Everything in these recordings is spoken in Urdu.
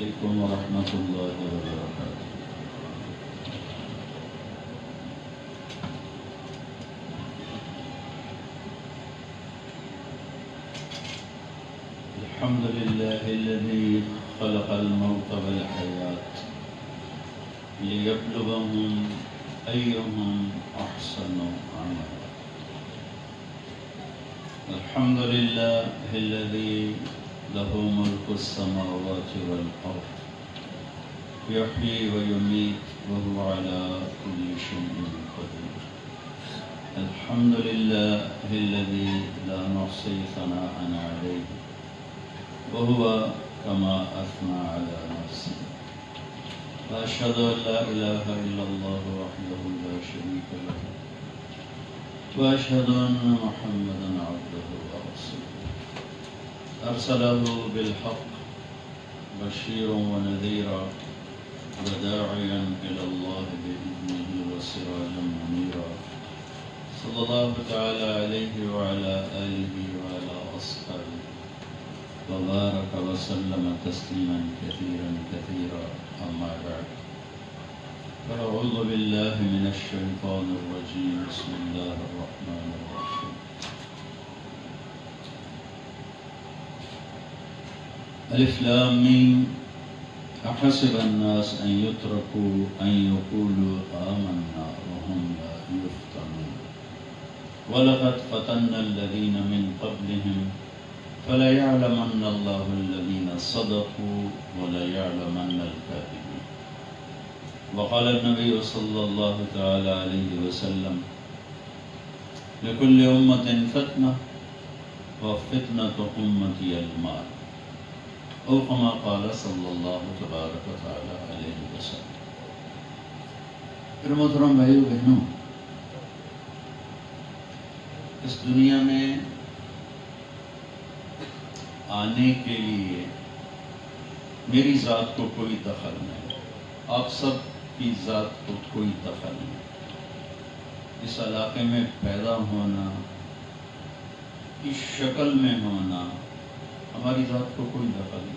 عليكم ورحمة الله وبركاته. الحمد لله الذي خلق الموت والحياة ليبلوهم أيهم أحسن عملا. الحمد لله الذي له ملك السماوات والأرض يحيي ويميت وهو على كل شيء قدير. الحمد لله الذي لا نحصي ثناء عليه وهو كما أثنى على نفسه. وأشهد أن لا إله إلا الله وحده لا شريك له وأشهد أن محمدا عبده ورسوله أرسله بالحق بشيرا ونذيرا وداعيا إلى الله بإذنه وسراجا منيرا صلى الله تعالى عليه وعلى آله وعلى أصحابه وبارك وسلم تسليما كثيرا كثيرا. أما بعد فأعوذ بالله من الشيطان الرجيم. بسم الله الرحمن الرحيم. ألف لام ميم. أحسب الناس أن يتركوا أن يقولوا آمنا وهم لا يفتنون ولقد فتنا الذين من قبلهم فليعلمن الله الذين صدقوا وليعلمن الكاذبين. وقال النبي صلى الله تعالى عليه وسلم لكل أمة فتنة وفتنة أمتي المال أو كما قال صلی اللہ تبارک و تعالی علیہ وسلم. پھر محترم بھائیو بہنوں، اس دنیا میں آنے کے لیے میری ذات کو کوئی دخل نہیں، آپ سب کی ذات کو کوئی دخل نہیں. اس علاقے میں پیدا ہونا، اس شکل میں ہونا، ہماری ذات کو کوئی دخل نہیں.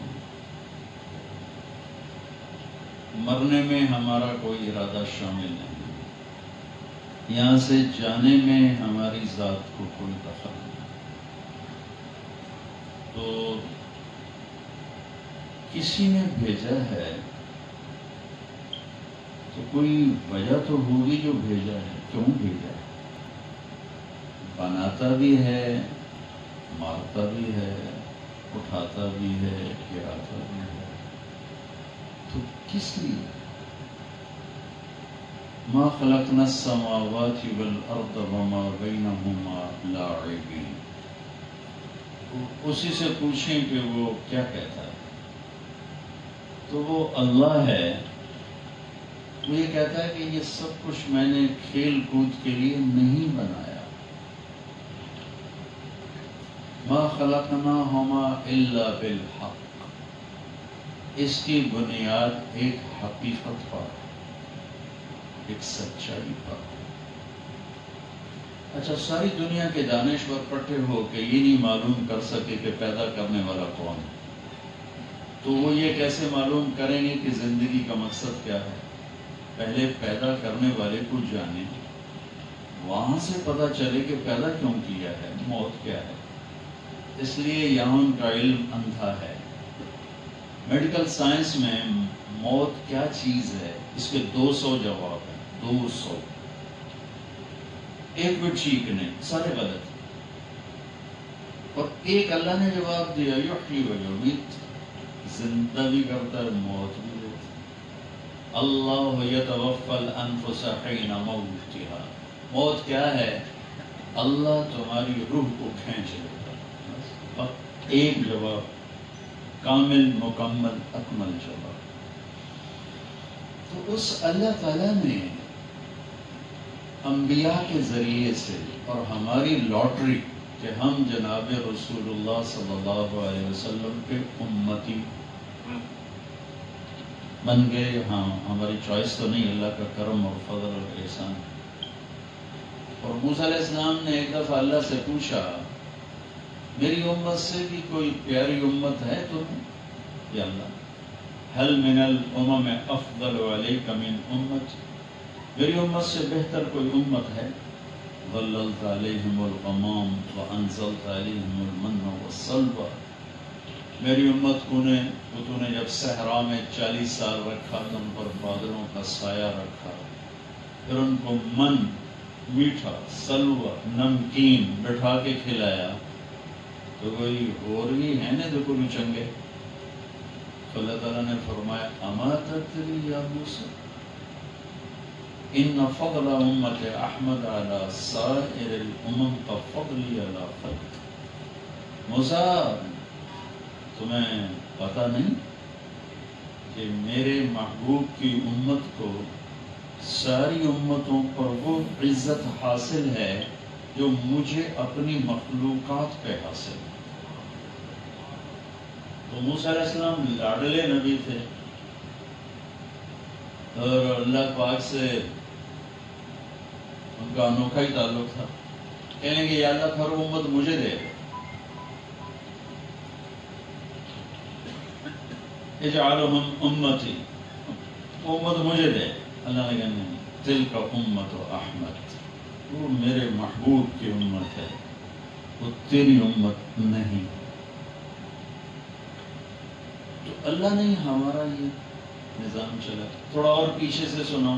مرنے میں ہمارا کوئی ارادہ شامل نہیں. یہاں سے جانے میں ہماری ذات کو کوئی دخل نہیں. تو کسی نے بھیجا ہے تو کوئی وجہ تو ہوگی جو بھیجا ہے، کیوں بھیجا ہے. بناتا بھی ہے، مارتا بھی ہے، اٹھاتا بھی ہے، گراتا بھی ہے. تو کس لیے؟ ما خلقنا السماوات والارض وما بینہما لاعبین. اسی سے پوچھیں کہ وہ کیا کہتا ہے. تو وہ اللہ ہے، وہ یہ کہتا ہے کہ یہ سب کچھ میں نے کھیل کود کے لیے نہیں بنایا. ما خلقناہما الا بالحق. اس کی بنیاد ایک حقیقت پر، ایک سچائی پر. اچھا، ساری دنیا کے دانشور اکٹھے ہو کے یہ نہیں معلوم کر سکے کہ پیدا کرنے والا کون ہے، تو وہ یہ کیسے معلوم کریں گے کہ زندگی کا مقصد کیا ہے؟ پہلے پیدا کرنے والے کو جانیں، وہاں سے پتہ چلے کہ پیدا کیوں کیا ہے، موت کیا ہے. اس لیے یہاں ان کا علم اندھا ہے. میڈیکل سائنس میں موت کیا چیز ہے، اس کے 200 جواب ہیں. 200. ایک بھی ٹھیک نہیں، سارے غلط. اور ایک اللہ نے جواب دیا، یحیی و یمیت، زندہ بھی کرتا ہے، موت بھی دیتا ہے. اللہ یتوفی الانفس حین موتها. موت کیا ہے؟ اللہ تمہاری روح کو کھینچ لیتا. ایک جواب، کامل، مکمل، اکمل جواب. تو اس اللہ تعالیٰ نے انبیاء کے ذریعے سے، اور ہماری لاٹری کہ ہم جناب رسول اللہ صلی اللہ علیہ وسلم کے امتی بن گئے. ہاں، ہماری چوائس تو نہیں، اللہ کا کرم اور فضل اور احسان. اور موسیٰ علیہ السلام نے ایک دفعہ اللہ سے پوچھا، میری امت سے بھی کوئی پیاری امت ہے تمہیں؟ یا اللہ، هل من الامم افضل علیک من امت، میری امت سے بہتر کوئی امت ہے؟ ظللت علیہم الغمام وانزلت علیہم المن والسلوى، میری امت کو تو نے جب صحرا میں 40 سال رکھا تو ان پر بادلوں کا سایہ رکھا، پھر ان کو من میٹھا سلوہ نمکین بٹھا کے کھلایا، تو کوئی اور بھی ہے نا جو کوئی چنگے؟ تو اللہ تعالیٰ نے فرمایا اما تدری یا موسیٰ ان فضل امت احمد علی سائر الامم کفضلی علی فضل، موسیٰ تمہیں پتہ نہیں کہ میرے محبوب کی امت کو ساری امتوں پر وہ عزت حاصل ہے جو مجھے اپنی مخلوقات پہ حاصل ہے۔ تو موسیٰ علیہ السلام لاڈلے نبی تھے اور اللہ پاک سے ان کا انوکھا ہی تعلق تھا، کہنے کہ یا اللہ ہر امت مجھے دے، اجعلہم امتی، امت مجھے دے۔ اللہ نے کہا نہیں، تلک امت احمد، وہ میرے محبوب کی امت ہے، وہ تیری امت نہیں۔ تو اللہ نے ہمارا یہ نظام چلا۔ تھوڑا اور پیچھے سے سنو،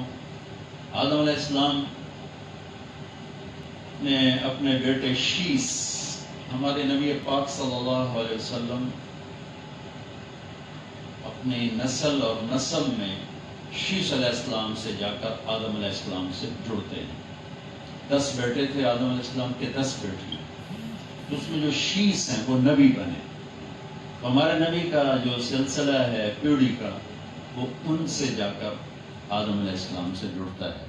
آدم علیہ السلام نے اپنے بیٹے شیس، ہمارے نبی پاک صلی اللہ علیہ وسلم اپنی نسل اور نسل میں شیس علیہ السلام سے جا کر آدم علیہ السلام سے جڑتے ہیں۔ 10 بیٹے تھے آدم علیہ السلام کے، 10 بیٹی، تو اس میں جو شیس ہیں وہ نبی بنے۔ ہمارے نبی کا جو سلسلہ ہے پیڑھی کا، وہ ان سے جا کر آدم علیہ السلام سے جڑتا ہے۔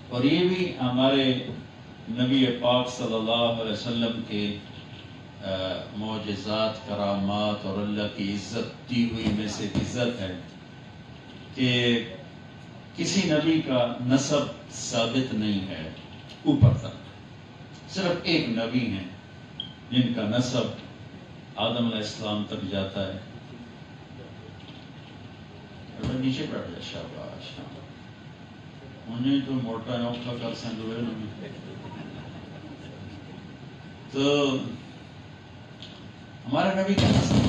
اور یہ بھی ہمارے نبی پاک صلی اللہ علیہ وسلم کے معجزات، کرامات اور اللہ کی عزت دی ہوئی میں سے عزت ہے کہ کسی نبی کا نسب ثابت نہیں ہے اوپر تک، صرف ایک نبی ہیں جن کا نسب آدم علیہ السلام تک جاتا ہے۔ نیچے بیٹھ جائے، شاباش، انہیں تو موٹا اوکھا کر سکتے تو ہمارا نبی کا نسب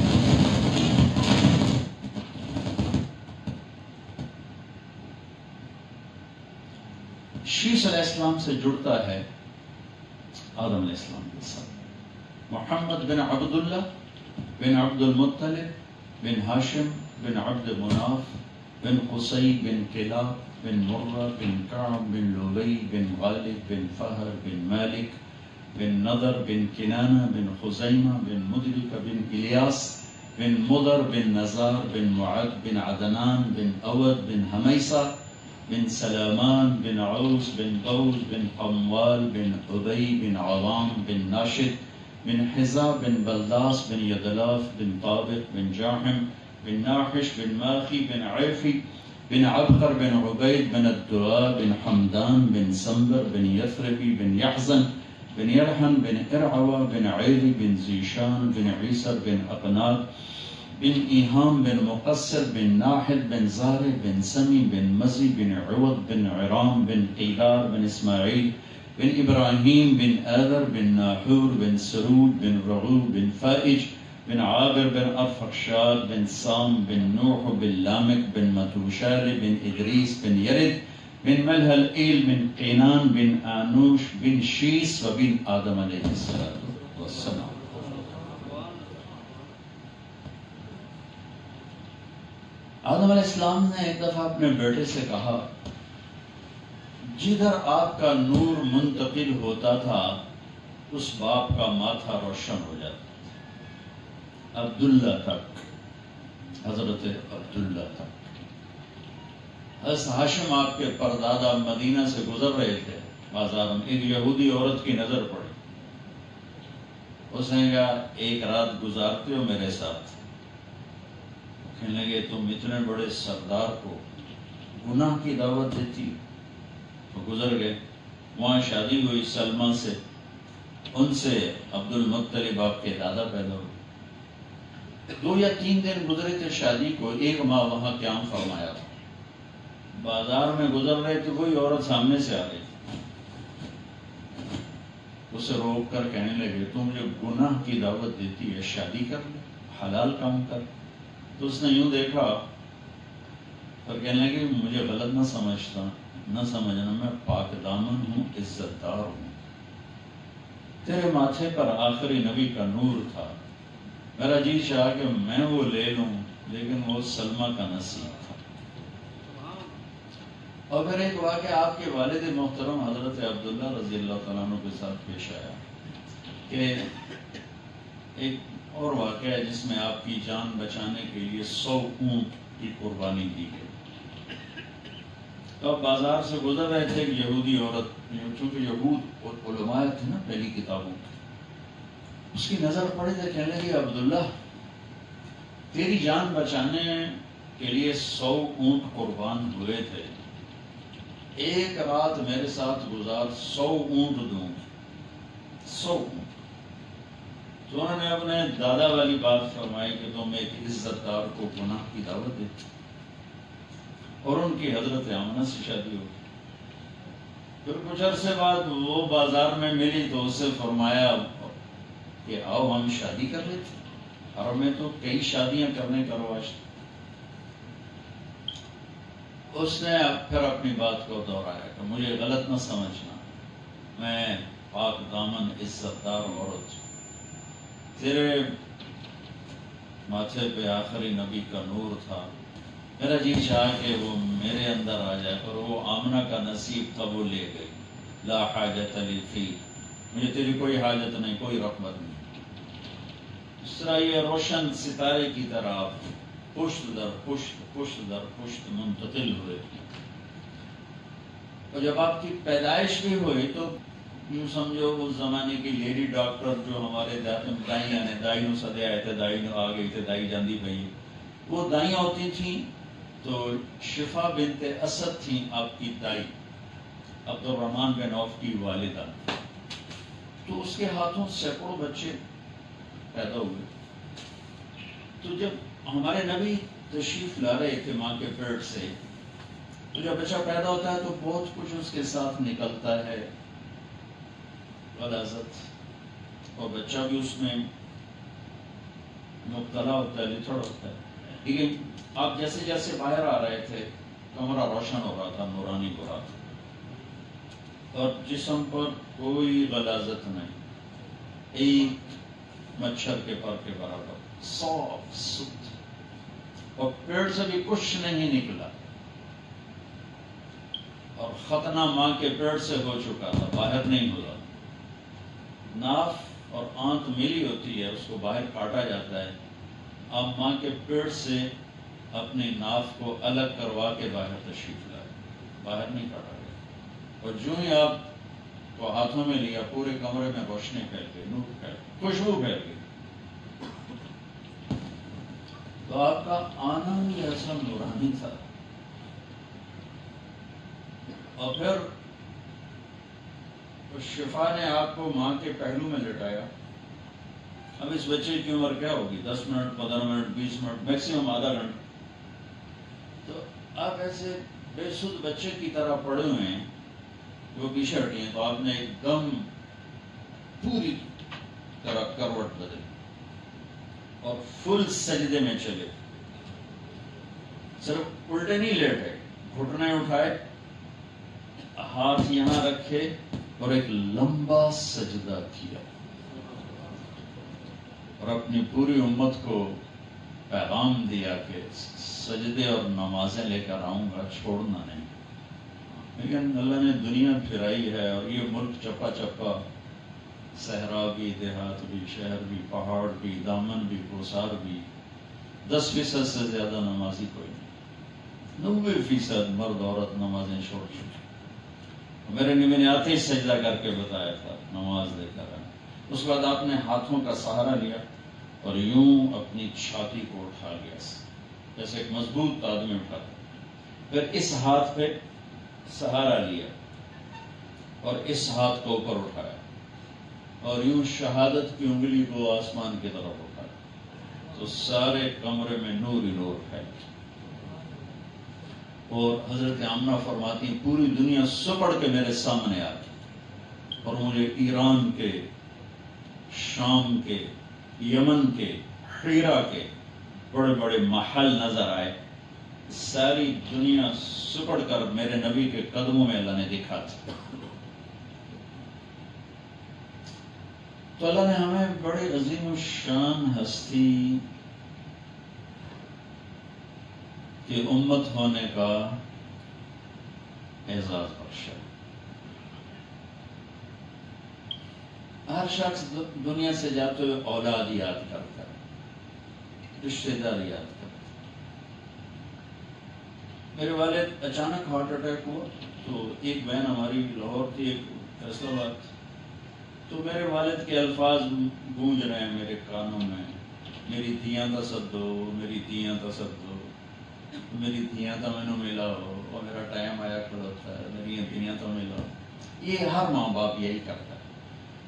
شیس علیہ السلام سے جڑتا ہے آدم علیہ السلام کے ساتھ۔ محمد بن عبداللہ بن عبد المطلب بن ہاشم بن عبد مناف بن قصی بن کلاب بن مرہ بن کعب بن لؤی بن غالب بن فہر بن مالک بن نضر بن کنانہ بن خزیمہ بن مدرک بن الیاس بن مضر بن نزار بن معد بن عدنان بن اود بن حمیسہ بن سلامان بن عوس بن غوث بن قموال بن عبی بن عوام بن ناشد بن حزا بن بلداس بن یدلاف بن طابق بن جاحم بن ناحش بن ماخی بن عیفی بن عبقر بن عبید بن الدعاء بن حمدان بن سنبر بن یثربی بن یحزن بن یرحن بن ارعوى بن عیری بن زیشان بن عیسر بن اقناد بن ایہام بن مقصر بن ناحد بن زارع بن سمی بن مزی بن عوض بن عرام بن قیدار بن اسماعیل بن ابراہیم بن آذر بن ناحور بن سرود بن رغو بن فائج بن عابر بن ارفخشاد بن سام بن نوح بن لامک بن متوشال بن ادریس بن یرد بن ملہل ایل بن قینان بن آنوش بن شیس و بن آدم علیہ السلام۔ آدم علیہ السلام نے ایک دفعہ اپنے بیٹے سے کہا، جدھر آپ کا نور منتقل ہوتا تھا اس باپ کا ماتھا روشن ہو جاتا تھا، عبداللہ تک، حضرت عبداللہ تک۔ حضرت ہاشم آپ کے پردادا مدینہ سے گزر رہے تھے بازار میں، ایک یہودی عورت کی نظر پڑی، اس نے کہا ایک رات گزارتے ہو میرے ساتھ؟ کہنے لگے تم اتنے بڑے سردار کو گناہ کی دعوت دیتی؟ تو گزر گئے، وہاں شادی ہوئی سلمہ سے، ان سے عبد المطلب آپ کے دادا پیدا ہوئے۔ 2 یا 3 دن گزرے تھے شادی کو، 1 ماہ وہاں قیام فرمایا تھا۔ بازار میں گزر رہے تھے، کوئی عورت سامنے سے آ رہی تھی، اسے روک کر کہنے لگے تو مجھے گناہ کی دعوت دیتی ہے، شادی کر لے، حلال کام کر۔ تو اس نے یوں دیکھا اور کہنے لگے مجھے غلط نہ سمجھنا، میں پاک دامن ہوں، عزت دار ہوں، تیرے ماتھے پر آخری نبی کا نور تھا، میرا جی چاہا کہ میں وہ لے لوں، لیکن وہ سلمہ کا نصیب تھا۔ اور پھر ایک واقعہ آپ کے والد محترم حضرت عبداللہ رضی اللہ تعالیٰ عنہ کے ساتھ پیش آیا کہ ایک اور واقعہ ہے جس میں آپ کی جان بچانے کے لیے 100 اونٹ کی قربانی دی گئی۔ تو آپ بازار سے گزر رہے تھے، ایک یہودی عورت، چونکہ یہود اور علماء تھے نا پہلی کتابوں، اس کی نظر پڑے تو کہنے لگے عبداللہ تیری جان بچانے کے لیے 100 اونٹ قربان ہوئے تھے، ایک رات میرے ساتھ گزار، 100 اونٹ دوں، 100 اونٹ۔ تو انہوں نے اپنے دادا والی بات فرمائی کہ تم ایک عزت دار کو گناہ کی دعوت دیتے، اور ان کی حضرت آمنہ سے شادی ہو۔ پھر کچھ عرصے بعد وہ بازار میں ملی تو اس سے فرمایا کہ آؤ ہم شادی کر لیتے، اور میں تو کئی شادیاں کرنے کا رواج تھا۔ اس نے پھر اپنی بات کو دہرایا کہ مجھے غلط نہ سمجھنا، میں پاک دامن عزت دار عورت، تیرے ماتھے پہ آخری نبی کا نور تھا، میرا جی چاہا کہ وہ میرے اندر آ جائے، پر وہ آمنہ کا نصیب تھا، وہ لے گئی۔ لا حاجت لی فیک، مجھے تیری کوئی حاجت نہیں، کوئی رغبت نہیں۔ اس طرح یہ روشن ستارے کی طرح آپ پشت در پشت منتقل ہوئے، اور جب آپ کی پیدائش بھی ہوئی تو یوں سمجھو اس زمانے کی لیڈی ڈاکٹر جو ہمارے دائیاں نے، دائی نو سدے آئے تھے، دائی نو آ گئی تھے، دائی جاندی پئی، وہ دائیاں ہوتی تھیں۔ تو شفا بنت اسد تھیں آپ کی دائی، عبد الرحمن بن عوف کی والدہ، تو اس کے ہاتھوں سینکڑوں بچے پیدا ہوئے۔ تو جب ہمارے نبی تشریف لا رہے تھے ماں کے پیٹ سے، تو جب بچہ پیدا ہوتا ہے تو بہت کچھ اس کے ساتھ نکلتا ہے، غلاظت، اور بچہ بھی اس میں مبتلا ہوتا ہے، لتڑ ہوتا ہے۔ لیکن آپ جیسے جیسے باہر آ رہے تھے کمرہ روشن ہو رہا تھا، نورانی ہو رہا تھا، اور جسم پر کوئی غلاظت نہیں، ایک مچھر کے پر کے برابر صاف ستھرا، اور پیٹ سے بھی کچھ نہیں نکلا، اور ختنہ ماں کے پیٹ سے ہو چکا تھا، باہر نہیں ہوا۔ ناف اور آنت ملی ہوتی ہے، اس کو باہر کاٹا جاتا ہے، آپ ماں کے پیٹ سے اپنی ناف کو الگ کروا کے باہر تشریف لائے، باہر نہیں کاٹا گیا، اور جو ہی آپ کو ہاتھوں میں لیا پورے کمرے میں روشنی پھیل گئی، نور پھیل گئی، خوشبو پھیل گئی۔ تو آپ کا آنا ہی ایسا نورانی تھا۔ اور پھر اس شفا نے آپ کو ماں کے پہلو میں لٹایا۔ اب اس بچے کی عمر کیا ہوگی؟ 10 منٹ، 15 منٹ، 20 منٹ، میکسیمم آدھا گھنٹہ۔ تو آپ ایسے بے سود بچے کی طرح پڑے ہوئے ہیں، جو پیچھے ہٹی ہیں، تو آپ نے ایک دم پوری طرح کروٹ بدلی اور فل سجدے میں چلے، صرف الٹے نہیں لیٹے، گھٹنے اٹھائے، ہاتھ یہاں رکھے اور ایک لمبا سجدہ کیا، اور اپنی پوری امت کو پیغام دیا کہ سجدے اور نمازیں لے کر آؤں گا، چھوڑنا نہیں۔ لیکن اللہ نے دنیا پھرائی ہے، اور یہ ملک چپا چپا، صحرا بھی، دیہات بھی، شہر بھی، پہاڑ بھی، دامن بھی، کوسار بھی، 10% سے زیادہ نمازی کوئی نہیں، 90% مرد عورت نمازیں چھوڑ چکے۔ میرے نبی نے آتے ہی سجدہ کر کے بتایا تھا، نماز لے کر آئے۔ اس کے بعد آپ نے ہاتھوں کا سہارا لیا اور یوں اپنی چھاتی کو اٹھا لیا، جیسے ایک مضبوط آدمی اٹھاتا، پھر اس ہاتھ پہ سہارا لیا اور اس ہاتھ کو اوپر اٹھایا، اور یوں شہادت کی انگلی کو آسمان کی طرف اٹھایا۔ تو سارے کمرے میں نور ہی نور پھیل گیا۔ اور حضرت آمنہ فرماتی ہیں پوری دنیا سپڑ کے میرے سامنے آ گئی اور مجھے ایران کے، شام کے، یمن کے، حیرہ کے بڑے بڑے محل نظر آئے۔ ساری دنیا سپڑ کر میرے نبی کے قدموں میں اللہ نے دکھا تھا۔ تو اللہ نے ہمیں بڑی عظیم الشان ہستی کی امت ہونے کا اعزاز بخشا۔ ہر شخص دنیا سے جاتے ہوئے اولاد یاد کرتا ہے، رشتے دار یاد کرتا ہے۔ میرے والد اچانک ہارٹ اٹیک ہوا تو ایک بہن ہماری لاہور تھی، ایک فیصل آباد تھی، تو میرے والد کے الفاظ گونج رہے ہیں میرے کانوں میں، میری دھیاں دا سدو، میری دھیاں دا سدو، میری دھیاں دا مینوں ملا ہو، اور میرا ٹائم آیا کھڑوتا ہے، میری دھیاں دا ملا ہو۔ یہ ہر ماں باپ یہی کرتا ہے۔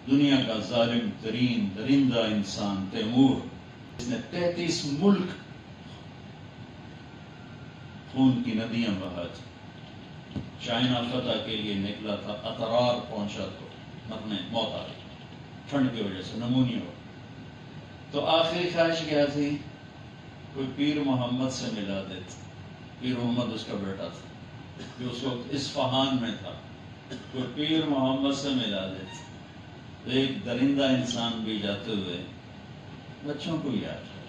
دنیا کا ظالم ترین درندہ انسان تیمور، اس نے 33 ملک خون کی ندیاں بہا تھی، چائنا فتح کے لیے نکلا تھا، اطرار پہنچا تو مرنے موت آ گئی ٹھنڈ کی وجہ سے، نمونیا ہو۔ تو آخری خواہش کیا تھی؟ کوئی پیر محمد سے ملا دیتے۔ پیر محمد اس کا بیٹا تھا جو اس وقت اصفہان میں تھا، کوئی پیر محمد سے ملا دیتے۔ تو ایک درندہ انسان بھی جاتے ہوئے بچوں کو یاد کر،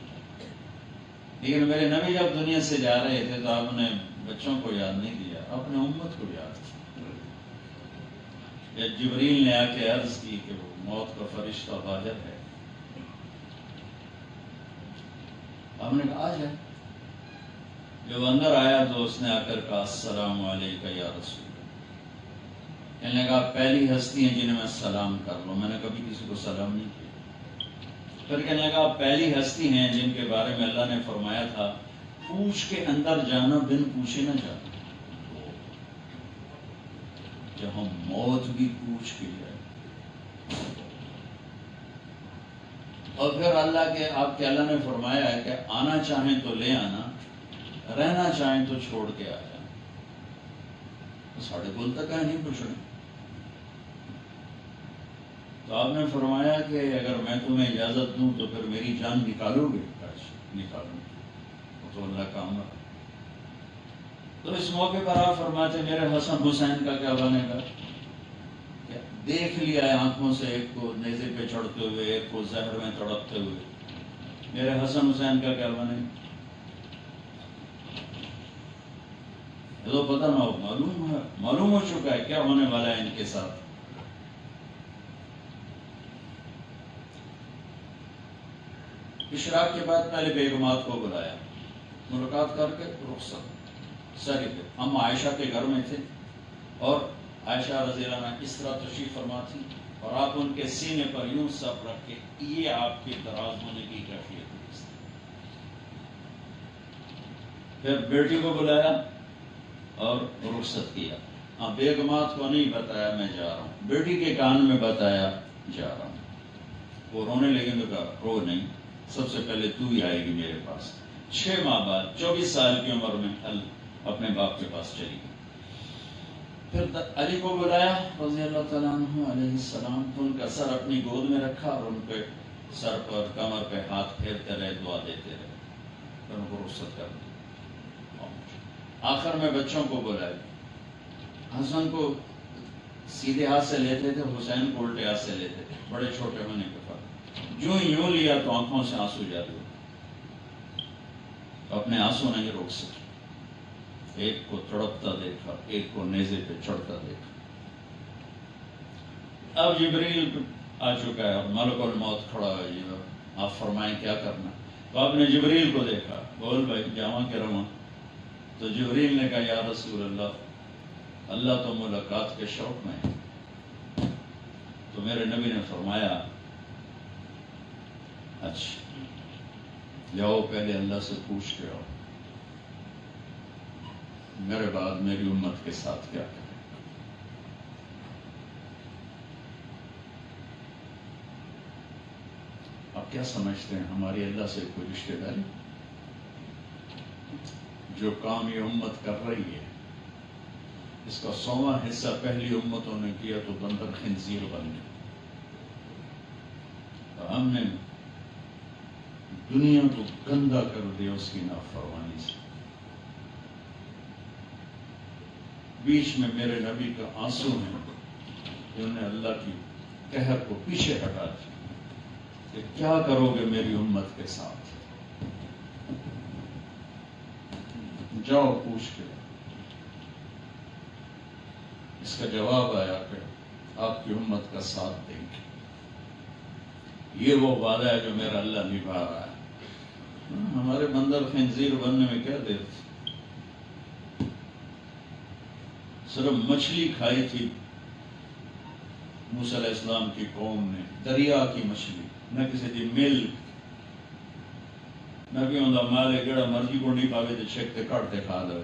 لیکن میرے نبی جب دنیا سے جا رہے تھے تو آپ نے بچوں کو یاد نہیں کیا، اپنے امت کو یاد کیا۔ جبریل نے آ کے عرض کی کہ وہ موت کا فرشتہ باہر ہے، ہم نے کہا آ جائے۔ جب اندر آیا تو اس نے آ کر کہا السلام علیکہ یا رسول اللہ۔ انہوں نے کہا پہلی ہستی ہیں جنہیں میں سلام کر لوں، میں نے کبھی کسی کو سلام نہیں کیا۔ پھر کہنے لگا پہلی ہستی ہیں جن کے بارے میں اللہ نے فرمایا تھا پوچھ کے اندر جانا، بن پوچھے نہ جانا۔ جہاں موت بھی پوچھ کے جائے۔ اور پھر اللہ نے فرمایا ہے کہ آنا چاہیں تو لے آنا، رہنا چاہیں تو چھوڑ کے آ جانا۔ ساڑھے کل تک ہے نہیں پوچھنے۔ تو آپ نے فرمایا کہ اگر میں تمہیں اجازت دوں تو پھر میری جان نکالو گے؟ نکالوں گے، تو اللہ کا امر۔ تو اس موقع پر آپ فرماتے میرے حسن حسین کا کیا بنے گا؟ دیکھ لیا ہے آنکھوں سے، ایک کو نیزے پہ چڑھتے ہوئے، ایک کو زہر میں تڑپتے ہوئے، میرے حسن حسین کا کیا بنے گا؟ یہ تو پتہ نہ ہو، معلوم ہو چکا ہے کیا ہونے والا ہے ان کے ساتھ۔ اشراق کے بعد پہلے بیگمات کو بلایا، ملاقات کر کے رخصت ساری پہ۔ ہم عائشہ کے گھر میں تھے اور عائشہ رضی اللہ عنہا اس طرح تشریف فرما تھی اور آپ ان کے سینے پر یوں سب رکھ کے، یہ آپ کے دراز ہونے کی کیفیت ہے۔ پھر بیٹی کو بلایا اور رخصت کیا۔ ہاں بیگمات کو نہیں بتایا میں جا رہا ہوں، بیٹی کے کان میں بتایا جا رہا ہوں۔ وہ رونے لگے تو کہا رو نہیں، سب سے پہلے تو ہی آئے گی میرے پاس۔ 6 ماہ بعد 24 سال کی عمر میں اپنے باپ کے پاس چلی گئی۔ پھر علی کو بلایا رضی اللہ تعالیٰ عنہ علیہ السلام، تو ان کا سر اپنی گود میں رکھا اور ان پہ سر پر کمر پہ ہاتھ پھیرتے رہے، دعا دیتے رہے، پھر ان کو رخصت کر دی۔ آخر میں بچوں کو بلایا، حسن کو سیدھے ہاتھ سے لیتے تھے، حسین کو الٹے ہاتھ سے لیتے تھے، بڑے چھوٹے ہونے کے فرق۔ جو یوں لیا تو آنکھوں سے آنسو جاری ہوئے، اپنے آنسو نہیں روک سکے۔ ایک کو تڑپتا دیکھا، ایک کو نیزے پہ چڑھتا دیکھا۔ اب جبریل آ چکا ہے اور ملک الموت کھڑا ہے، جی آپ فرمائیں کیا کرنا۔ تو آپ نے جبریل کو دیکھا، بول بھائی جاواں کے رواں۔ تو جبریل نے کہا یا رسول اللہ، اللہ تو ملاقات کے شوق میں ہے۔ تو میرے نبی نے فرمایا اچھا جاؤ پہلے اللہ سے پوچھ کے آؤ میرے بعد میری امت کے ساتھ کیا کریں۔ اب کیا سمجھتے ہیں ہماری اللہ سے کوئی رشتہ داری؟ جو کام یہ امت کر رہی ہے اس کا 100واں حصہ پہلی امتوں نے کیا تو بندر خنزیر بن گئے. ہم نے دنیا کو گندا کر دیا اس کی نافرمانی سے. بیچ میں میرے نبی کا آنسو ہے جنہوں نے اللہ کی قہر کو پیچھے ہٹا دیا کہ کیا کرو گے میری امت کے ساتھ. جاؤ پوچھ کے. اس کا جواب آیا کہ آپ کی امت کا ساتھ دیں گے. یہ وہ وعدہ ہے جو میرا اللہ نبھا رہا ہے. ہمارے بندر خنزیر بننے میں کیا دیر تھی؟ صرف مچھلی کھائی تھی موسیٰ علیہ السلام کی قوم نے، دریا کی مچھلی، نہ کسی دی مل نہ بھی ہوں مالے گڑا مرضی کو نہیں پاوے تو چھکتے کاٹتے کھا دے.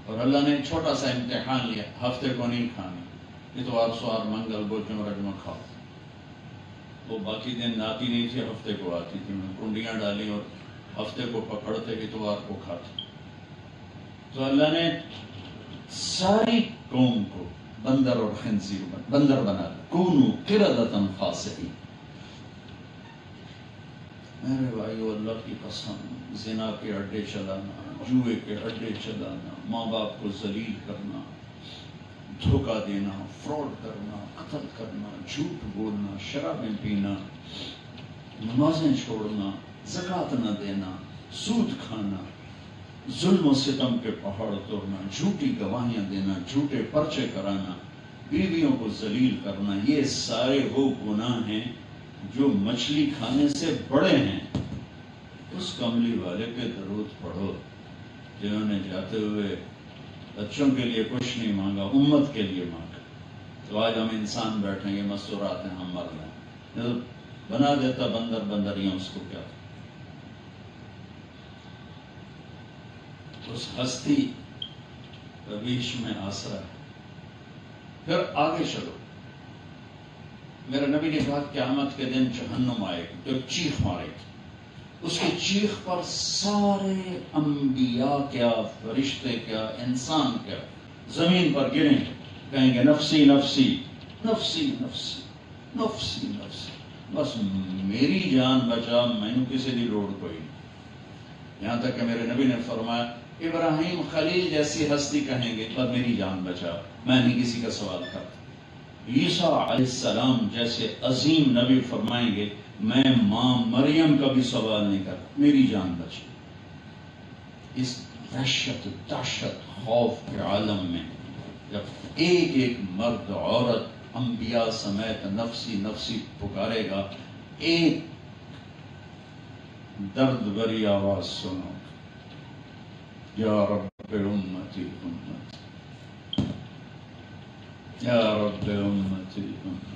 اور اللہ نے چھوٹا سا امتحان لیا، ہفتے کو نہیں کھانی، اتوار سوار منگل بدھ جمعہ رجمہ کھاؤ. وہ باقی دن آتی نہیں تھی، ہفتے کو آتی تھی. میں کنڈیاں ڈالی اور ہفتے کو پکڑتے اتوار کو کھاتے. تو اللہ نے ساری قوم کو بندر اور خنزیر بندر بنا دیا. کونوا قردۃ خاسئین. میرے بھائیو اللہ کی قسم، زنا کے اڈے چلانا، جوئے کے اڈے چلانا، ماں باپ کو ذلیل کرنا، دھوکہ دینا، فراڈ کرنا، قتل کرنا، جھوٹ بولنا، شرابیں پینا، نمازیں چھوڑنا، زکوٰۃ نہ دینا، سود کھانا، ظلم و ستم کے پہاڑ توڑنا، جھوٹی گواہیاں دینا، جھوٹے پرچے کرانا، بیویوں کو ذلیل کرنا، یہ سارے وہ گناہ ہیں جو مچھلی کھانے سے بڑے ہیں. اس کملی والے پہ درود پڑھو جنہوں نے جاتے ہوئے بچوں کے لیے کچھ نہیں مانگا، امت کے لیے مانگا. تو آج ہم انسان بیٹھیں گے، مستورات ہیں، ہم مر رہے ہیں. بنا دیتا بندر بندریاں، اس کو کیا تھا؟ اس ہستی بیچ میں آسرا ہے. پھر آگے چلو. میرے نبی نے کہا قیامت کے دن جہنم آئے گی تو چیخ مارے گی. اس کی چیخ پر سارے انبیاء کیا، فرشتے کیا، انسان کیا، زمین پر گریں، کہیں گے نفسی نفسی نفسی نفسی نفسی نفسی. بس میری جان بچا، میں کسی دی لوڑ کوئی نہیں. یہاں تک کہ میرے نبی نے فرمایا ابراہیم خلیل جیسی ہستی کہیں گے پر میری جان بچا، میں نہیں کسی کا سوال کرتا. عیسیٰ علیہ السلام جیسے عظیم نبی فرمائیں گے میں ماں مریم کا بھی سوال نہیں کرتا، میری جان بچی. اس دہشت خوف کے عالم میں جب ایک ایک مرد عورت انبیاء سمیت نفسی نفسی پکارے گا، ایک درد بری آواز سنو، یا رب امتی امتی، یا رب امتی امتی.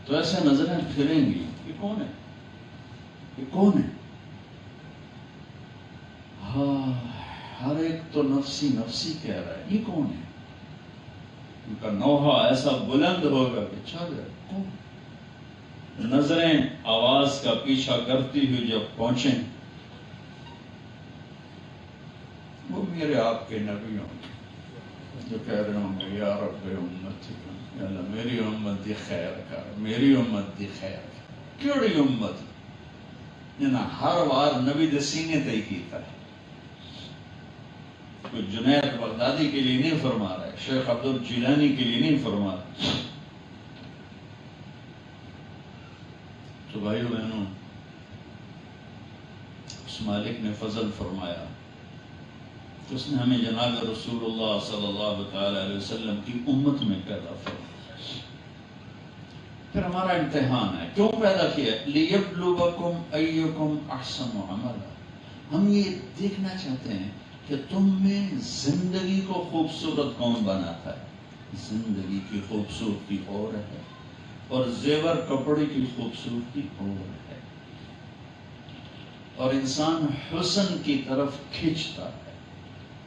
تو ایسے نظریں پھریں گی، یہ کون ہے، یہ کون ہے؟ ہاں، ہر ایک تو نفسی نفسی کہہ رہا ہے، یہ کون ہے؟ ان کا نوحہ ایسا بلند ہوگا کہ چھا گیا کون؟ نظریں آواز کا پیچھا کرتی ہوئی جب پہنچیں، وہ میرے آپ کے نبی ہوں گے جو کہہ رہے ہوں گے یا رب امتی، یا اللہ میری امت دی خیر کر، میری امت دی خیر کر. کیڑی امت جنہاں ہر وار نبی دے سینے تے ہی کیتا ہے. کوئی جنید بغدادی کے لیے نہیں فرما رہا ہے، شیخ عبد الجیلانی کے لیے نہیں فرما رہا. تو بھائیو بہنوں، اس مالک نے فضل فرمایا، اس نے ہمیں جناب رسول اللہ صلی اللہ تعالی علیہ وسلم کی امت میں پیدا فرمایا. پھر ہمارا امتحان ہے، کیوں پیدا کیا؟ لِيَبْلُوَكُمْ أَيُّكُمْ أَحْسَنُ عَمَلًا. ہم یہ دیکھنا چاہتے ہیں کہ تم میں زندگی کو خوبصورت کون بناتا ہے. زندگی کی خوبصورتی اور ہے اور زیور کپڑے کی خوبصورتی اور ہے، اور انسان حسن کی طرف کھینچتا ہے.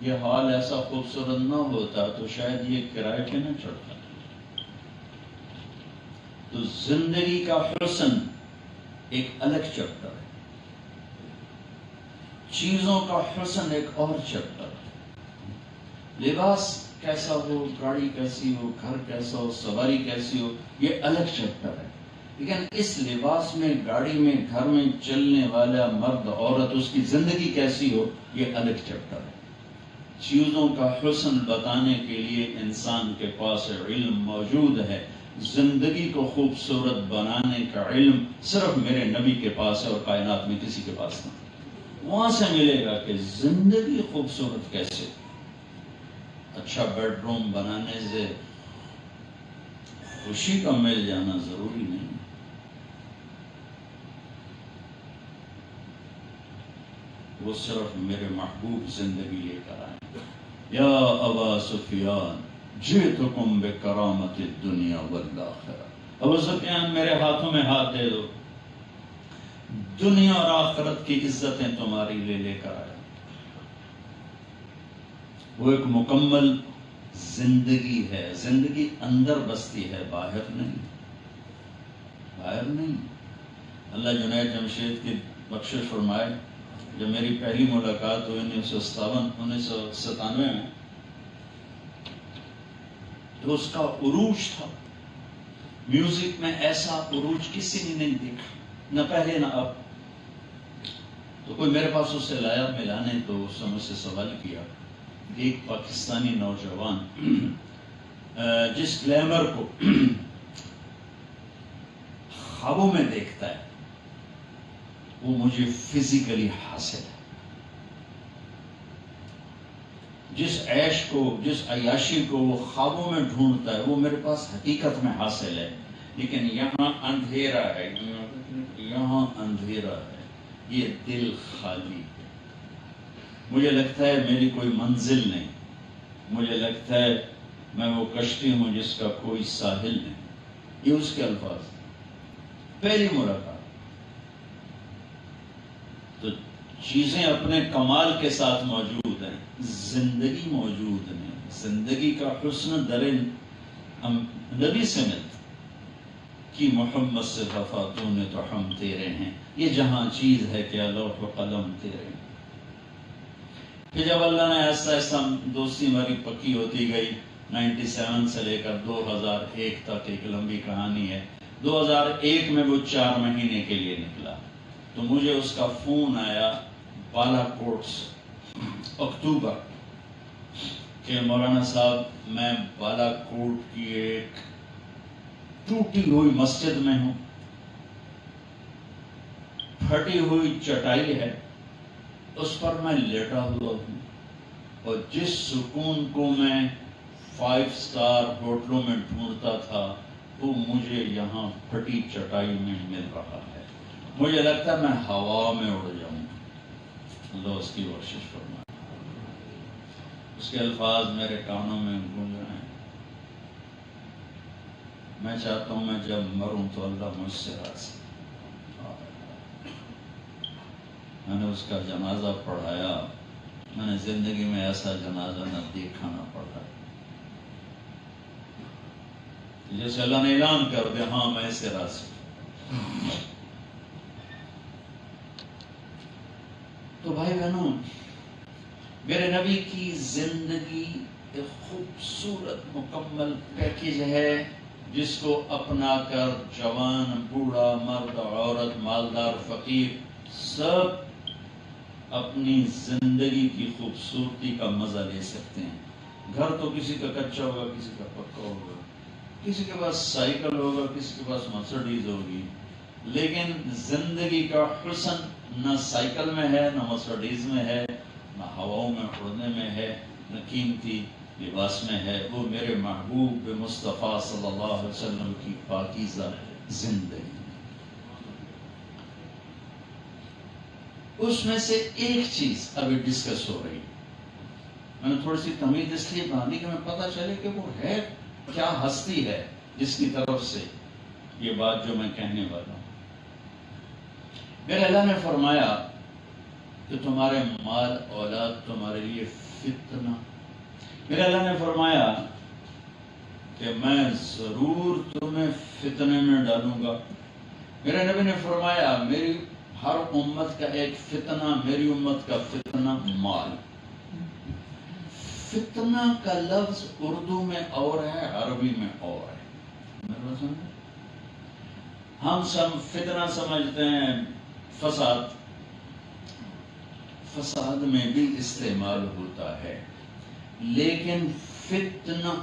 یہ حال ایسا خوبصورت نہ ہوتا تو شاید یہ کرائے پہ نہ چڑھتا. تو زندگی کا حسن ایک الگ چیپٹر ہے، چیزوں کا حسن ایک اور چیپٹر ہے۔ لباس کیسا ہو، گاڑی کیسی ہو، گھر کیسا ہو، سواری کیسی ہو، یہ الگ چیپٹر ہے، لیکن اس لباس میں، گاڑی میں، گھر میں چلنے والا مرد عورت، اس کی زندگی کیسی ہو، یہ الگ چیپٹر ہے۔ چیزوں کا حسن بتانے کے لیے انسان کے پاس علم موجود ہے، زندگی کو خوبصورت بنانے کا علم صرف میرے نبی کے پاس ہے اور کائنات میں کسی کے پاس نہیں۔ وہاں سے ملے گا کہ زندگی خوبصورت کیسے۔ اچھا بیڈ روم بنانے سے خوشی کا مل جانا ضروری نہیں، وہ صرف میرے محبوب زندگی لے کر آئے۔ یا ابا سفیان جئتکم بکرامت الدنیا والآخرہ، ابو سفیان میرے ہاتھوں میں ہاتھ دے دو، دنیا اور آخرت کی عزتیں تمہاری لے کر آئے۔ وہ ایک مکمل زندگی ہے، زندگی اندر بستی ہے، باہر نہیں، باہر نہیں۔ اللہ جنید جمشید کی بخشش فرمائے، جب میری پہلی ملاقات ہوئی 1997 میں، تو اس کا عروج تھا۔ میوزک میں ایسا عروج کسی نے نہیں دیکھا، نہ پہلے نہ اب۔ تو کوئی میرے پاس اسے لایا ملانے، تو اس نے مجھ سے سوال کیا، ایک پاکستانی نوجوان جس گلیمر کو خوابوں میں دیکھتا ہے، وہ مجھے فزیکلی حاصل ہے۔ جس عیش کو، جس عیاشی کو وہ خوابوں میں ڈھونڈتا ہے، وہ میرے پاس حقیقت میں حاصل ہے، لیکن یہاں اندھیرا ہے، یہاں اندھیرا ہے، یہ دل خالی ہے۔ مجھے لگتا ہے میری کوئی منزل نہیں، مجھے لگتا ہے میں وہ کشتی ہوں جس کا کوئی ساحل نہیں۔ یہ اس کے الفاظ۔ پہلی ملاقات تو چیزیں اپنے کمال کے ساتھ موجود ہیں، زندگی موجود نہیں۔ زندگی کا حسن در ہم نبی سے ملتا کہ محمد سے وفا تو نے تو ہم تیرے ہیں، یہ جہاں چیز ہے کہ لوح و قلم تیرے ہیں۔ پھر جب اللہ نے ایسا ایسا دوستی ہماری پکی ہوتی گئی، 97 سے لے کر 2001 تک ایک لمبی کہانی ہے۔ 2001 میں وہ 4 مہینے کے لیے نکلا، تو مجھے اس کا فون آیا بالا کوٹ سے اکتوبر کہ مولانا صاحب میں بالا کوٹ کی ایک ٹوٹی ہوئی مسجد میں ہوں، پھٹی ہوئی چٹائی ہے، اس پر میں لیٹا ہوا ہوں، اور جس سکون کو میں 5 اسٹار ہوٹلوں میں ڈھونڈتا تھا وہ مجھے یہاں پھٹی چٹائی میں مل رہا ہے۔ مجھے لگتا ہے میں ہوا میں اڑ جاؤں۔ اللہ اس کی بخشش فرمائے۔ اس کے الفاظ میرے کانوں میں گونج رہے ہیں۔ میں چاہتا ہوں میں جب مروں تو اللہ مجھ سے راضی۔ میں نے اس کا جنازہ پڑھایا، میں نے زندگی میں ایسا جنازہ نہ دیکھا نہ پڑھا، جیسے اللہ نے اعلان کر دیا ہاں میں اسے راضی۔ تو بھائی بہنوں، میرے نبی کی زندگی ایک خوبصورت مکمل پیکیج ہے، جس کو اپنا کر جوان، بوڑھا، مرد، عورت، مالدار، فقیر، سب اپنی زندگی کی خوبصورتی کا مزہ لے سکتے ہیں۔ گھر تو کسی کا کچا ہوگا، کسی کا پکا ہوگا، کسی کے پاس سائیکل ہوگا، کسی کے پاس مرسڈیز ہوگی، لیکن زندگی کا حسن نہ سائیکل میں ہے، نہ مرسڈیز میں ہے، نہ ہواؤں میں اڑنے میں ہے، نہ قیمتی لباس میں ہے، وہ میرے محبوب مصطفیٰ صلی اللہ علیہ وسلم کی پاکیزہ زندگی۔ اس میں سے ایک چیز ابھی ڈسکس ہو رہی، میں نے تھوڑی سی تمہید اس لیے باندھی کہ میں پتہ چلے کہ وہ ہے کیا ہستی ہے جس کی طرف سے یہ بات جو میں کہنے والا ہوں۔ میرے اللہ نے فرمایا کہ تمہارے مال اولاد تمہارے لیے فتنہ۔ میرے اللہ نے فرمایا کہ میں ضرور تمہیں فتنے میں ڈالوں گا. میرے نبی نے فرمایا میری ہر امت کا ایک فتنہ، میری امت کا فتنہ مال. فتنہ کا لفظ اردو میں اور ہے، عربی میں اور ہے. ہم سب فتنہ سمجھتے ہیں فساد، فساد میں بھی استعمال ہوتا ہے، لیکن فتنہ،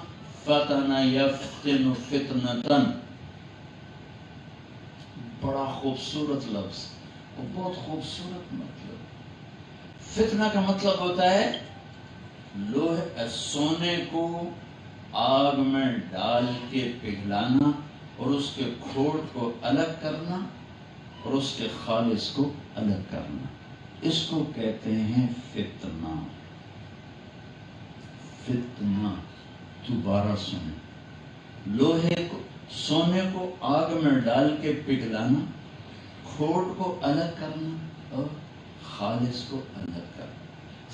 فتنہ یفتن فتنتن، بڑا خوبصورت لفظ، بہت خوبصورت مطلب. فتنہ کا مطلب ہوتا ہے لوہے سونے کو آگ میں ڈال کے پگھلانا اور اس کے کھوٹ کو الگ کرنا اور اس کے خالص کو الگ کرنا، اس کو کہتے ہیں فتنہ. فتنہ دوبارہ سنیں، لوہے کو، سونے کو آگ میں ڈال کے پگھلانا، کھوٹ کو الگ کرنا اور خالص کو الگ کرنا.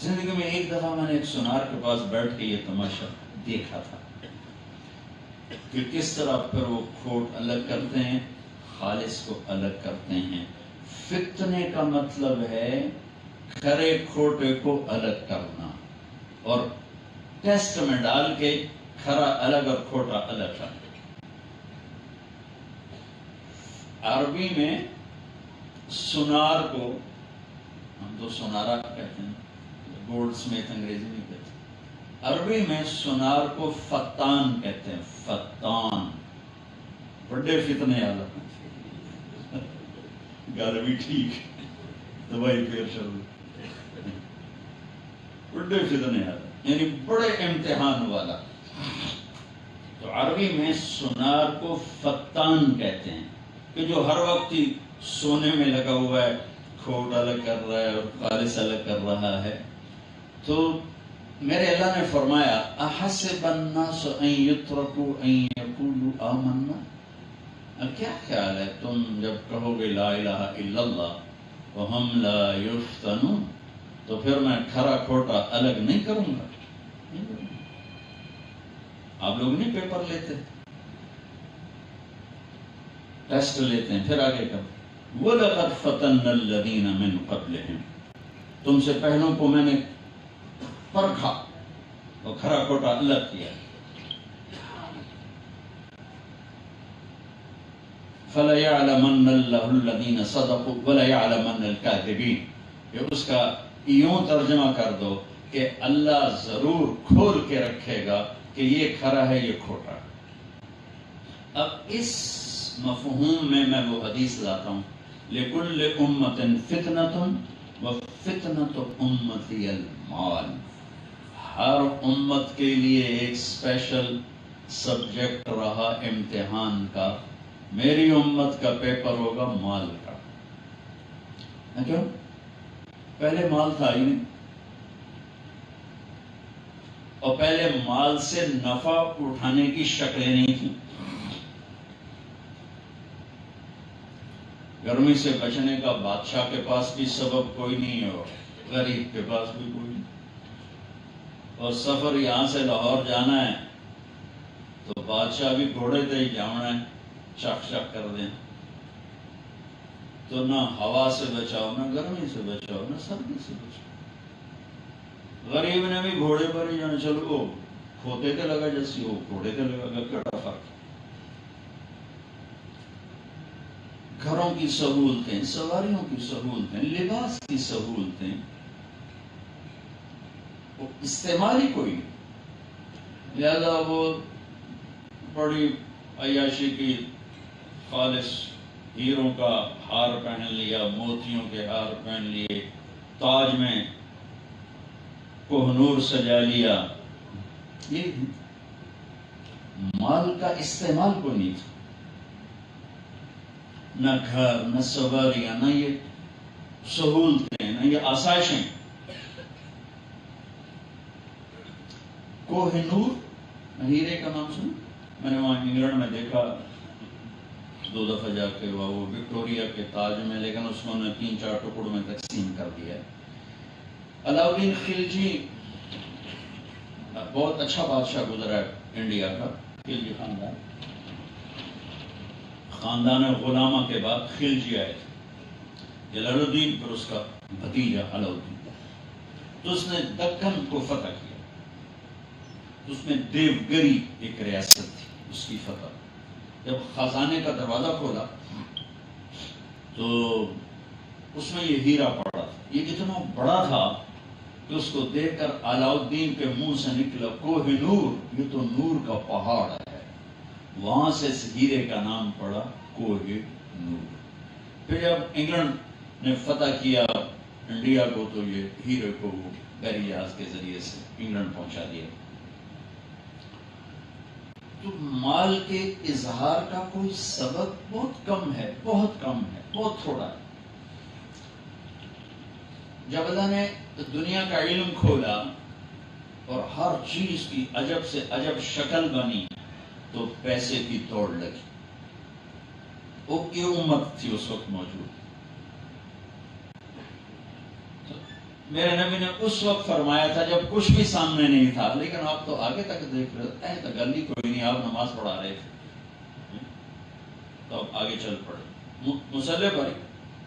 زندگی میں ایک دفعہ میں نے ایک سونار کے پاس بیٹھ کے یہ تماشا دیکھا تھا کہ کس طرح پھر وہ کھوٹ الگ کرتے ہیں، خالص کو الگ کرتے ہیں. فتنے کا مطلب ہے کھرے کھوٹے کو الگ کرنا اور ٹیسٹ میں ڈال کے کھرا الگ اور کھوٹا الگ کرنا. عربی میں سونار کو ہم تو سونارا کہتے ہیں، گولڈ سمیت انگریزی میں کہتے ہیں. عربی میں سونار کو فتان کہتے ہیں. فتان بڑے فتنے والا، گل بھی ٹھیک، دوائی پھر شروع، بڑے فتنے والا یعنی بڑے امتحان والا. تو عربی میں سونار کو فتان کہتے ہیں کہ جو ہر وقت ہی سونے میں لگا ہوا ہے، کھوٹ الگ کر رہا ہے اور خالص الگ کر رہا ہے. تو میرے اللہ نے فرمایا احسب الناس ان یترکوا ان یقولوا آمنا، کیا خیال ہے تم جب کہو گے لا الہ الا اللہ وہم لا یفتنون، تو پھر میں کھرا کھوٹا الگ نہیں کروں گا؟ آپ لوگ نہیں پیپر لیتے، ٹیسٹ لیتے ہیں، پھر آگے کرو وَلَقَدْ فَتَنَّ الَّذِينَ مِن قَبْلِهِمْ، تم سے پہلوں کو میں نے پرکھا اور کھرا کھوٹا الگ کیا. فَلَيَعْلَمَنَّ اللَّهُ الَّذِينَ صَدَقُوا وَلَيَعْلَمَنَّ الْكَاذِبِينَ، کہ اس کا یوں ترجمہ کر دو کہ اللہ ضرور کھول کے رکھے گا کہ یہ کھرا ہے یہ کھوٹا. اب اس مفہوم میں وہ حدیث لاتا ہوں لِكُلِّ أُمَّةٍ فِتْنَةٌ وَفِتْنَةُ أُمَّتِيَ الْمَالِ، ہر امت کے لیے ایک اسپیشل سبجیکٹ رہا امتحان کا. میری امت کا پیپر ہوگا مال کا. کیوں؟ پہلے مال تھا ہی نہیں، اور پہلے مال سے نفع اٹھانے کی شکلیں نہیں تھیں. گرمی سے بچنے کا بادشاہ کے پاس بھی سبب کوئی نہیں اور غریب کے پاس بھی کوئی نہیں. اور سفر یہاں سے لاہور جانا ہے تو بادشاہ بھی گھوڑے تے ہی جانا ہے، چک چک کر دیں. تو نہ ہوا سے بچاؤ، نہ گرمی سے بچاؤ، نہ سردی سے بچاؤ. غریب نے بھی گھوڑے پر ہی جانا، چلو وہ کھوتے تے لگا جیسی وہ گھوڑے تے لگا، کیڑا فرق. گھروں کی سہولتیں، سواریوں کی سہولتیں، لباس کی سہولتیں، وہ استعمال ہی کوئی نہیں. لہذا وہ بڑی عیاشی کی، خالص ہیروں کا ہار پہن لیا، موتیوں کے ہار پہن لیے، تاج میں کوہ نور سجا لیا. یہ مال کا استعمال کوئی نہیں تھا، نہ گھر، نہ سواریاں، نہ یہ سہولتیں، نہ یہ آسائشیں. کوہ نور ہیرے کا نام سنا؟ میں نے وہاں انگلینڈ میں دیکھا 2 دفعہ جا کے، وہ وکٹوریا کے تاج میں، لیکن اس کو نے 3-4 ٹکڑوں میں تقسیم کر دیا. علاؤدین خلجی بہت اچھا بادشاہ گزرا ہے انڈیا کا. خلجی خاندان، خاندان غلامہ کے بعد خلجی آئے تھے، جلال الدین پھر اس کا بھتیجا علاؤدین، تو اس نے دکن کو فتح کیا، اس میں دیوگری ایک ریاست تھی، اس کی فتح۔ جب خزانے کا دروازہ کھولا تو اس میں یہ ہیرا پڑا تھا، یہ اتنا بڑا تھا کہ اس کو دیکھ کر علاؤدین کے منہ سے نکلا کوہ نور، یہ تو نور کا پہاڑ ہے، وہاں سے اس ہیرے کا نام پڑا کوہ نور۔ پھر جب انگلینڈ نے فتح کیا انڈیا کو تو یہ ہیرے کو بحری جہاز کے ذریعے سے انگلینڈ پہنچا دیا۔ تو مال کے اظہار کا کوئی سبب بہت کم ہے، بہت کم ہے، بہت تھوڑا ہے۔ جب اللہ نے دنیا کا علم کھولا اور ہر چیز کی عجب سے عجب شکل بنی تو پیسے کی توڑ لگی۔ وہ یہ امت تھی اس وقت موجود۔ میرے نبی نے اس وقت فرمایا تھا جب کچھ بھی سامنے نہیں تھا، لیکن آپ تو آگے تک دیکھ رہے تھے، گلی کوئی نہیں، آپ نماز پڑھا رہے تھے تو آپ آگے چل پڑے، مصلی پر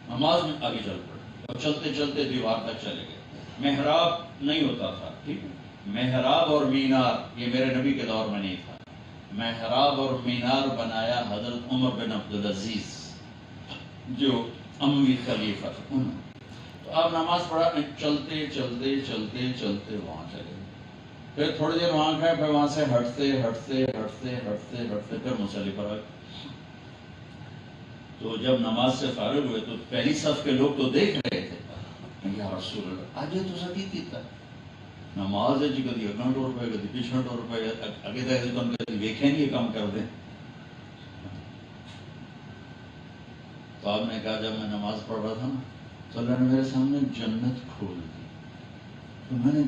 نماز میں آگے چل پڑے، اور چلتے چلتے دیوار تک چلے گئے۔ محراب نہیں ہوتا تھا، ٹھیک ہے، محراب اور مینار یہ میرے نبی کے دور میں نہیں تھا۔ محراب اور مینار بنایا حضرت عمر بن عبدالعزیز جو اموی خلیفہ تھے، انہوں نے۔ تو آپ نماز پڑھا، چلتے چلتے چلتے چلتے وہاں چلے گئے، پھر تھوڑی دیر وہاں گئے، پھر وہاں سے ہٹتے ہٹتے ہٹتے ہٹتے ہٹتے پھر مصلی پر آئے۔ تو جب نماز سے فارغ ہوئے تو پہلی صف کے لوگ تو دیکھ رہے تھے، یا رسول اللہ آج تو سکیتی تھا نماز ہے جی، کدی اگنا ٹور پہ کدی پیچھنا ٹور پہ، اگے تک تو ہم کدی دیکھیں نہیں، یہ کام کر دیں۔ تو آپ نے کہا جب میں نماز پڑھ رہا تھا نا تو اللہ نے میرے سامنے جنت کھول دی، تو میں نے